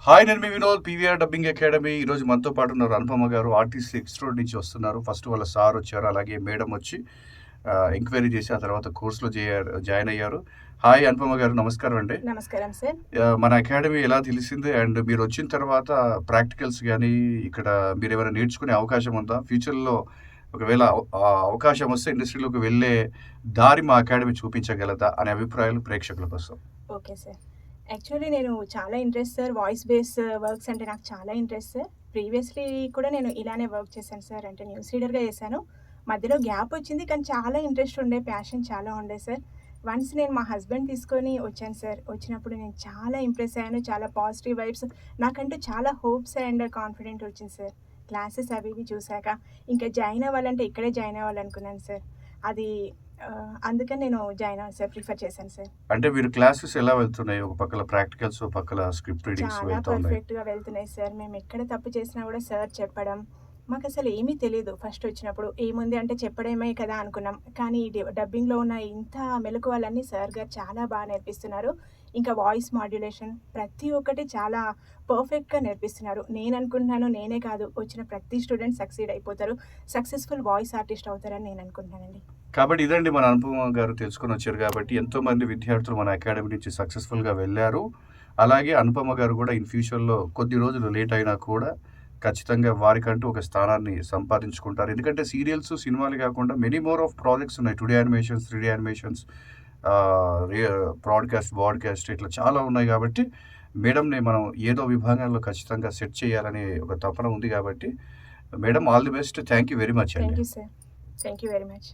Hi, నేను మీ Vinod, PVR dubbing academy. ఈరోజు మనతో పాటు ఉన్నారు అనుపమ గారు, ఆర్టీసీ ఎక్స్ట్రోడ్ నుంచి వస్తున్నారు. ఫస్ట్ వాళ్ళ సార్ వచ్చారు, అలాగే మేడం వచ్చి ఎంక్వైరీ చేసి ఆ తర్వాత కోర్సులో జాయిన్ అయ్యారు. హాయ్ అనుపమ గారు, నమస్కారం అండి. నమస్కారం సార్. మన అకాడమీ ఎలా తెలిసింది అండ్ మీరు వచ్చిన తర్వాత ప్రాక్టికల్స్ కానీ ఇక్కడ మీరు ఏమైనా నేర్చుకునే అవకాశం ఉందా? ఫ్యూచర్లో ఒకవేళ అవకాశం వస్తే ఇండస్ట్రీలోకి వెళ్ళే దారి మా అకాడమీ చూపించగలదా అనే అభిప్రాయాలు ప్రేక్షకుల కోసం. Okay sir. యాక్చువల్లీ నేను చాలా interest sir. Voice base works అంటే నాకు చాలా ఇంట్రెస్ట్ సార్. ప్రీవియస్‌లీ కూడా నేను ఇలానే వర్క్ చేశాను సార్. అంటే న్యూస్ రీడర్‌గా చేశాను. మధ్యలో గ్యాప్ వచ్చింది. కానీ చాలా ఇంట్రెస్ట్ ఉండే, ప్యాషన్ చాలా ఉండే సార్. వన్స్ నేను మా హస్బెండ్ తీసుకొని వచ్చాను సార్. వచ్చినప్పుడు నేను చాలా ఇంప్రెస్ అయ్యాను. చాలా పాజిటివ్ వైబ్స్, నాకంటూ చాలా హోప్స్ అండ్ కాన్ఫిడెంట్ వచ్చింది సార్. క్లాసెస్ అవి ఇవి చూసాక ఇంకా జాయిన్ అవ్వాలంటే ఇక్కడే జాయిన్ అవ్వాలనుకున్నాను సార్. అది అందుకని నేను జాయిన్ అవ్వాలి సార్. ప్రిఫర్ చేశాను సార్. అంటే మీరు క్లాసెస్ ఎలా వెళ్తున్నాయి? ఒక పక్కల ప్రాక్టికల్స్, ఒక పక్కల స్క్రిప్ట్ రీడింగ్స్ చాలా వెళ్తా ఉన్నాయి. పర్ఫెక్ట్‌గా వెళ్తున్నాయి సార్. మేము ఎక్కడ తప్పు చేసినా గూడా సార్ చెప్పడం. మాకసలు ఏమీ తెలీదు ఫస్ట్ వచ్చినప్పుడు. ఏముంది అంటే చెప్పడమే కదా అనుకున్నాం. కానీ డబ్బింగ్‌లో ఉన్న ఇంత మెళకువలన్నీ సార్ గారు చాలా నేర్పిస్తున్నారు. ఇంకా వాయిస్ మాడ్యులేషన్ ప్రతి ఒక్కటి చాలా పర్ఫెక్ట్‌గా నేర్పిస్తున్నారు. నేను అనుకుంటున్నాను, నేనే కాదు, వచ్చిన ప్రతి స్టూడెంట్ సక్సీడ్ అయిపోతారు. సక్సెస్‌ఫుల్ వాయిస్ ఆర్టిస్ట్ అవుతారని నేను అనుకుంటున్నానండి. కాబట్టి ఇదండి మన అనుపమ గారు తెలుసుకొని వచ్చారు కాబట్టి ఎంతోమంది విద్యార్థులు మన అకాడమీ నుంచి సక్సెస్ఫుల్‌గా వెళ్ళారు. అలాగే అనుపమ గారు కూడా ఇన్ ఫ్యూచర్‌లో కొద్ది రోజులు లేట్ అయినా కూడా ఖచ్చితంగా వారికంటూ ఒక స్థానాన్ని సంపాదించుకుంటారు. ఎందుకంటే సీరియల్స్, సినిమాలు కాకుండా మెనీ మోర్ ఆఫ్ ప్రాజెక్ట్స్ ఉన్నాయి. 2D యానిమేషన్స్, 3D యానిమేషన్స్, రే బ్రాడ్‌కాస్ట్ ఇట్లా చాలా ఉన్నాయి కాబట్టి మేడంని మనం ఏదో విభాగంలో ఖచ్చితంగా సెట్ చేయాలనే ఒక తపన ఉంది కాబట్టి madam, all the best. Thank you very much అండి. Thank you sir. Thank you very much.